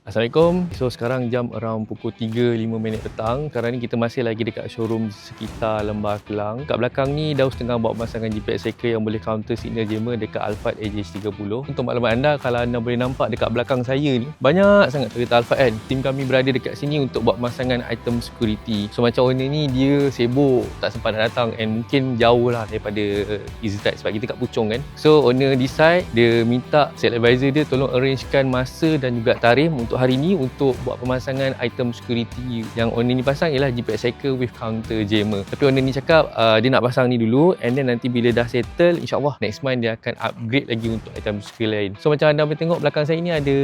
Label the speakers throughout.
Speaker 1: Assalamualaikum. So sekarang jam around pukul 3.05 petang. Sekarang ni kita masih lagi dekat showroom sekitar Lembah Kelang. Kat belakang ni Daus tengah bawa pemasangan GPS Tracker yang boleh counter signal jammer dekat Alphard AJ30. Untuk maklumat anda, kalau anda boleh nampak dekat belakang saya ni, banyak sangat kereta Alphard kan. Tim kami berada dekat sini untuk buat pemasangan item security. So macam owner ni dia sibuk, tak sempat nak datang and mungkin jauh lah daripada EasyTrack sebab kita kat Puchong kan. So owner decide, dia minta sales advisor dia tolong arrangekan masa dan juga tarikh untuk hari ni untuk buat pemasangan item security yang owner ni pasang ialah GPS Tracker with counter jammer. Tapi owner ni cakap dia nak pasang ni dulu and then nanti bila dah settle, insyaAllah next month dia akan upgrade lagi untuk item security lain. So macam anda boleh tengok belakang saya ni ada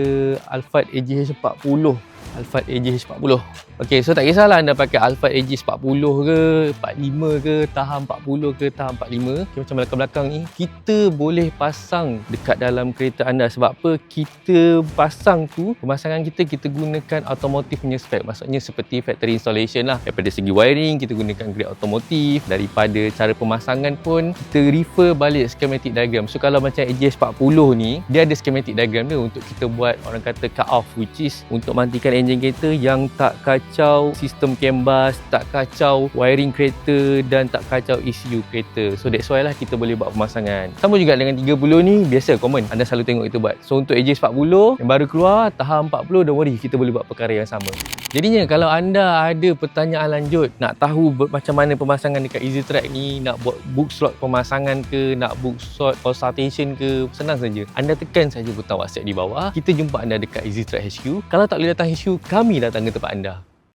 Speaker 1: Alphard AJH40. Alphard AJH40. Okay, so tak kisahlah anda pakai Alphard AJ40 ke, 45 ke, tahan 40 ke, tahan 45. Okay, macam belakang-belakang ni, kita boleh pasang dekat dalam kereta anda. Sebab apa? Kita pasang tu, pemasangan kita gunakan automotive punya spec. Maksudnya seperti factory installation lah. Daripada segi wiring, kita gunakan grade automotive. Daripada cara pemasangan pun, kita refer balik schematic diagram. So kalau macam AJ40 ni, dia ada schematic diagram dia untuk kita buat orang kata cut off, which is untuk matikan enjin kereta yang tak kacau sistem CAN bus, tak kacau wiring kereta dan tak kacau ECU kereta. So that's why lah kita boleh buat pemasangan. Sama juga dengan 30 ni, biasa common. Anda selalu tengok itu buat. So untuk AJ40 yang baru keluar, tahan 40, don't worry, kita boleh buat perkara yang sama. Jadinya kalau anda ada pertanyaan lanjut, nak tahu macam mana pemasangan dekat EasyTrack ni, nak buat book slot pemasangan ke, nak book slot consultation ke, senang saja. Anda tekan saja butang WhatsApp di bawah. Kita jumpa anda dekat EasyTrack HQ. Kalau tak boleh datang HQ, kami datang ke tempat anda.